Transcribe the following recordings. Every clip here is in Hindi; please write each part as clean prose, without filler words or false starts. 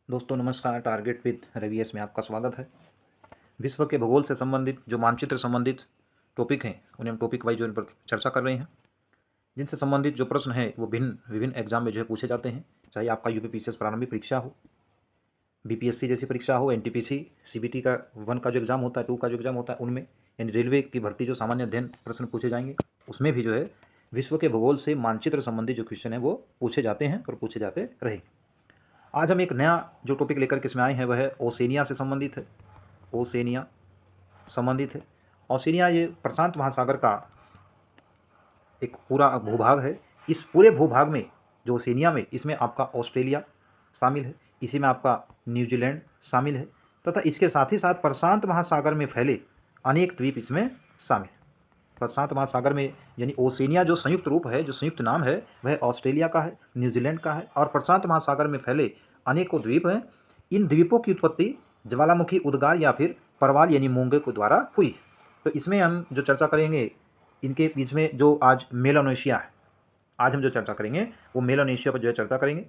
दोस्तों नमस्कार। टारगेट विद रवि में आपका स्वागत है। विश्व के भूगोल से संबंधित जो मानचित्र संबंधित टॉपिक हैं उन्हें हम टॉपिक वाइज जो इन पर चर्चा कर रहे हैं, जिनसे संबंधित जो प्रश्न हैं वो भिन्न विभिन्न एग्जाम में जो है पूछे जाते हैं। चाहे आपका यूपीपीसीएस प्रारंभिक परीक्षा हो, बीपीएससी जैसी परीक्षा हो, एनटीपीसी सीबीटी का 1 का जो एग्ज़ाम होता है, 2 का जो एग्ज़ाम होता है, उनमें यानी रेलवे की भर्ती जो सामान्य अध्ययन प्रश्न पूछे जाएंगे, उसमें भी जो है विश्व के भूगोल से मानचित्र संबंधित जो क्वेश्चन है वो पूछे जाते हैं और पूछे जाते रहे। आज हम एक नया जो टॉपिक लेकर के इसमें आए हैं वह है ओसेनिया से संबंधित है। ओसेनिया संबंधित है। ओसेनिया ये प्रशांत महासागर का एक पूरा भूभाग है। इस पूरे भूभाग में जो ओसेनिया में इसमें आपका ऑस्ट्रेलिया शामिल है, इसी में आपका न्यूजीलैंड शामिल है तथा इसके साथ ही साथ प्रशांत महासागर में फैले अनेक द्वीप इसमें शामिल है। प्रशांत महासागर में यानी ओसेनिया जो संयुक्त रूप है, जो संयुक्त नाम है, वह ऑस्ट्रेलिया का है, न्यूजीलैंड का है और प्रशांत महासागर में फैले अनेकों द्वीप हैं। इन द्वीपों की उत्पत्ति ज्वालामुखी उद्गार या फिर परवाल यानी मूंगे के द्वारा हुई। तो इसमें हम जो चर्चा करेंगे, इनके बीच में जो आज मेलानेशिया है, आज हम जो चर्चा करेंगे वो मेलानेशिया पर जो है चर्चा करेंगे।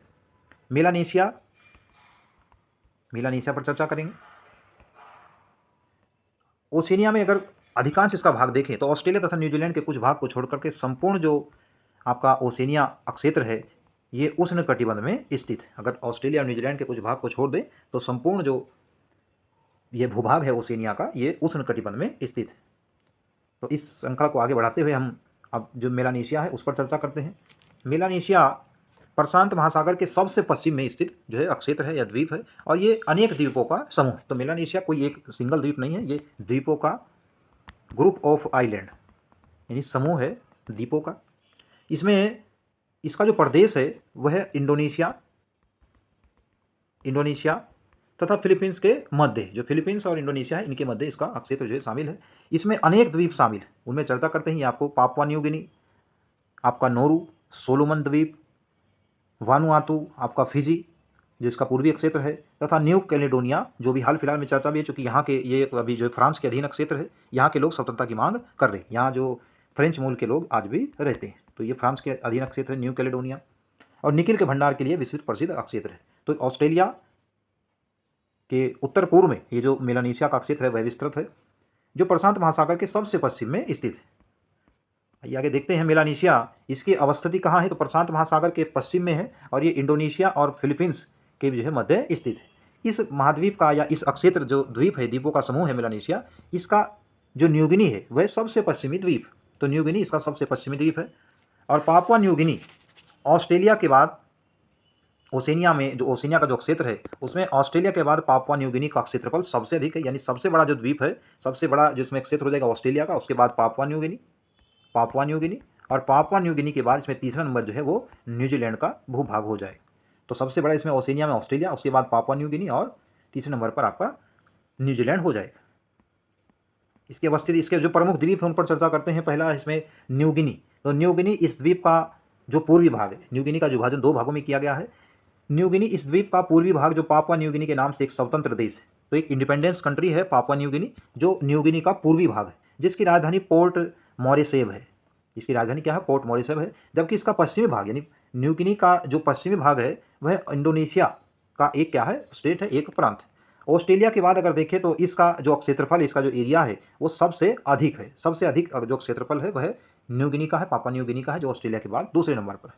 मेलानेशिया पर चर्चा करेंगे। ओसेनिया में अगर अधिकांश इसका भाग देखें तो ऑस्ट्रेलिया तथा न्यूजीलैंड के कुछ भाग को छोड़कर के संपूर्ण जो आपका ओसेनिया क्षेत्र है ये उष्णकटिबंध में स्थित है। अगर ऑस्ट्रेलिया और न्यूजीलैंड के कुछ भाग को छोड़ दें तो संपूर्ण जो ये भूभाग है ओसेनिया का ये उष्णकटिबंध में स्थित है। तो इस श्रृंखला को आगे बढ़ाते हुए हम अब जो मेलानेशिया है उस पर चर्चा करते हैं। मेलानेशिया प्रशांत महासागर के सबसे पश्चिम में स्थित जो है क्षेत्र है या द्वीप है और ये अनेक द्वीपों का समूह है। तो मेलानेशिया कोई एक सिंगल द्वीप नहीं है, ये द्वीपों का ग्रुप ऑफ आइलैंड यानी समूह है द्वीपों का। इसमें इसका जो प्रदेश है वह है इंडोनेशिया तथा फिलीपींस के मध्य, जो फिलीपींस और इंडोनेशिया है इनके मध्य इसका क्षेत्र जो है शामिल है। इसमें अनेक द्वीप शामिल है, उनमें चर्चा करते हैं। आपको पापुआ न्यू गिनी, आपका नोरू, सोलोमन द्वीप, वानुआतू, आपका फिजी जो इसका पूर्वी क्षेत्र है तथा न्यू कैलेडोनिया जो भी हाल फिलहाल में चर्चा भी है, चूँकि यहाँ के ये अभी जो फ्रांस के अधीन क्षेत्र है, यहाँ के लोग स्वतंत्रता की मांग कर रहे हैं। यहाँ जो फ्रेंच मूल के लोग आज भी रहते हैं, तो ये फ्रांस के अधीन क्षेत्र है न्यू कैलेडोनिया और निकिल के भंडार के लिए विश्व प्रसिद्ध क्षेत्र है। तो ऑस्ट्रेलिया के उत्तर पूर्व में ये जो मेलानेशिया का क्षेत्र है वह विस्तृत है, जो प्रशांत महासागर के सबसे पश्चिम में स्थित है। आइए आगे देखते हैं मेलानेशिया, इसकी अवस्थिति कहाँ है, तो प्रशांत महासागर के पश्चिम में है और ये इंडोनेशिया और फिलीपींस के जो है मध्य स्थित है। इस महाद्वीप का या इस क्षेत्र जो द्वीप है, द्वीपों का समूह है मेलानेशिया, इसका जो न्यू गिनी है वह सबसे पश्चिमी द्वीप, तो न्यू गिनी इसका सबसे पश्चिमी द्वीप है। और पापुआ न्यू गिनी ऑस्ट्रेलिया के बाद ओसेनिया में जो ओसेनिया का जो क्षेत्र है उसमें ऑस्ट्रेलिया के बाद पापुआ न्यू गिनी का क्षेत्रफल सबसे अधिक है, यानी सबसे बड़ा जो द्वीप है, सबसे बड़ा जिसमें क्षेत्र हो जाएगा ऑस्ट्रेलिया का, उसके बाद पापुआ न्यू गिनी और पापुआ न्यू गिनी के बाद इसमें तीसरा नंबर जो है वो न्यूजीलैंड का भूभाग हो जाए। तो सबसे बड़ा इसमें ओसेनिया में ऑस्ट्रेलिया, उसके बाद पापुआ न्यू गिनी और तीसरे नंबर पर आपका न्यूजीलैंड हो जाएगा। इसकी अवस्थिति, इसके जो प्रमुख द्वीप हैं उन पर चर्चा करते हैं। पहला इसमें न्यू गिनी, तो न्यू गिनी इस द्वीप का जो पूर्वी भाग है, न्यू गिनी का जो विभाजन 2 भागों में किया गया है। न्यू गिनी इस द्वीप का पूर्वी भाग जो पापुआ न्यू गिनी के नाम से एक स्वतंत्र देश है, तो एक इंडिपेंडेंस कंट्री है पापुआ न्यू गिनी, जो न्यू गिनी का पूर्वी भाग है, जिसकी राजधानी पोर्ट मॉरिशेव है। इसकी राजधानी क्या है, पोर्ट मॉरिशस है। जबकि इसका पश्चिमी भाग यानी न्यू गिनी का जो पश्चिमी भाग है वह इंडोनेशिया का एक क्या है, स्टेट है, एक प्रांत है। ऑस्ट्रेलिया के बाद अगर देखें तो इसका जो क्षेत्रफल, इसका जो एरिया है वो सबसे अधिक है, सबसे अधिक जो क्षेत्रफल है वह न्यू गिनी का है, पापुआ न्यू गिनी का है, जो ऑस्ट्रेलिया के बाद दूसरे नंबर पर है।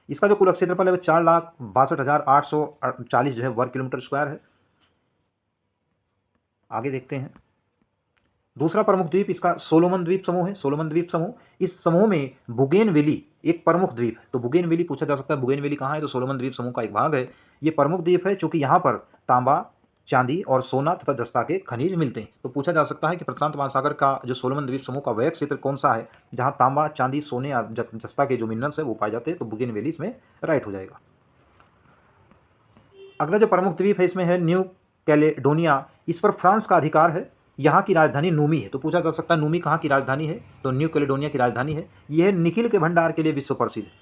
इसका जो कुल क्षेत्रफल है वह 4,62,840 जो है वर्ग किलोमीटर स्क्वायर है। आगे देखते हैं, दूसरा प्रमुख द्वीप इसका सोलोमन द्वीप समूह है। सोलोमन द्वीप समूह, इस समूह में बुगेनवेली एक प्रमुख द्वीप है। तो बुगेनवेली पूछा जा सकता है, बुगेनवेली कहाँ है, तो सोलोमन द्वीप समूह का एक भाग है। ये प्रमुख द्वीप है चूँकि यहाँ पर तांबा, चांदी और सोना तथा जस्ता के खनिज मिलते हैं। तो पूछा जा सकता है कि प्रशांत महासागर का जो सोलोमन द्वीप समूह का वह क्षेत्र कौन सा है जहाँ तांबा, चांदी, सोने और जस्ता के जो मिनरल्स है वो पाए जाते हैं, तो बुगेनवेली इसमें राइट हो जाएगा। अगला जो प्रमुख द्वीप है इसमें है न्यू कैलेडोनिया, इस पर फ्रांस का अधिकार है। यहाँ की राजधानी नूमी है। तो पूछा जा सकता है नूमी कहाँ की राजधानी है, तो न्यू कैलेडोनिया की राजधानी है। यह निकिल के भंडार के लिए विश्व प्रसिद्ध है,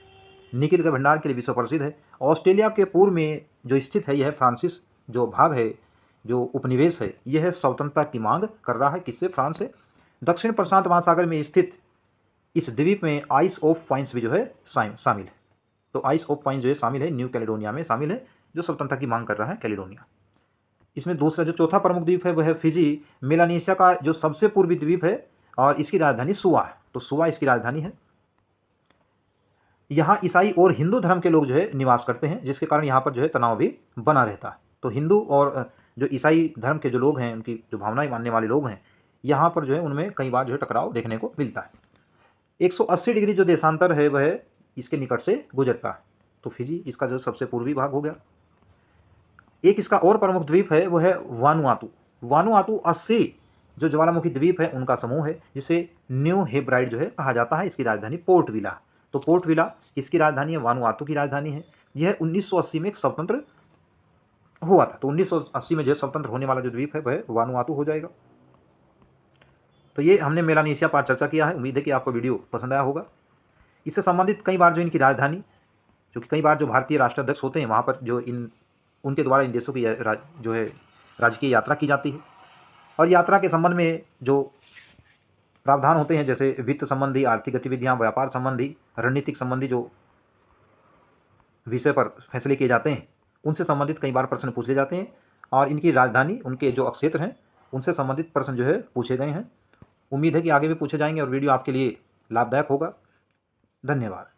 निकिल के भंडार के लिए विश्व प्रसिद्ध है। ऑस्ट्रेलिया के पूर्व में जो स्थित है यह फ्रांसिस जो भाग है, जो उपनिवेश है, यह स्वतंत्रता की मांग कर रहा है, किससे, फ्रांस से। दक्षिण प्रशांत महासागर में स्थित इस द्वीप में आइस ऑफ पाइंस भी जो है शामिल है। तो आइस ऑफ पाइंस जो है शामिल है, न्यू कैलेडोनिया में शामिल है। जो स्वतंत्रता की मांग कर रहा है कैलिडोनिया। इसमें दूसरा जो चौथा प्रमुख द्वीप है वह है फिजी, मेलानेशिया का जो सबसे पूर्वी द्वीप है और इसकी राजधानी सुवा है। तो सुवा इसकी राजधानी है। यहाँ ईसाई और हिंदू धर्म के लोग जो है निवास करते हैं, जिसके कारण यहाँ पर जो है तनाव भी बना रहता है। तो हिंदू और जो ईसाई धर्म के जो लोग हैं, उनकी जो भावनाएं मानने वाले लोग हैं, यहाँ पर जो है उनमें कई बार जो है टकराव देखने को मिलता है। 180 डिग्री जो देशांतर है वह इसके निकट से गुजरता है। तो फिजी इसका जो सबसे पूर्वी भाग हो गया। एक इसका और प्रमुख द्वीप है वह है वानुआतू। वानुआतू 80 जो ज्वालामुखी द्वीप है उनका समूह है, जिसे न्यू हेब्राइड जो है कहा जाता है। इसकी राजधानी पोर्ट विला। तो पोर्ट विला किसकी राजधानी है? वानुआतू की राजधानी है। यह 1980 में एक स्वतंत्र हुआ था। तो 1980 में जो स्वतंत्र होने वाला जो द्वीप है वह वानुआतू हो जाएगा। तो ये हमने मेलानेशिया पर चर्चा किया है। उम्मीद है कि आपको वीडियो पसंद आया होगा। इससे संबंधित कई बार जो इनकी राजधानी, क्योंकि कई बार जो भारतीय राष्ट्राध्यक्ष होते हैं वहाँ पर जो उनके द्वारा इन देशों की जो है राजकीय यात्रा की जाती है। और यात्रा के संबंध में जो प्रावधान होते हैं, जैसे वित्त संबंधी, आर्थिक गतिविधियाँ, व्यापार संबंधी, रणनीतिक संबंधी जो विषय पर फैसले किए जाते हैं, उनसे संबंधित कई बार प्रश्न पूछ लिए जाते हैं। और इनकी राजधानी, उनके जो क्षेत्र हैं, उनसे संबंधित प्रश्न जो है पूछे गए हैं। उम्मीद है कि आगे भी पूछे जाएंगे और वीडियो आपके लिए लाभदायक होगा। धन्यवाद।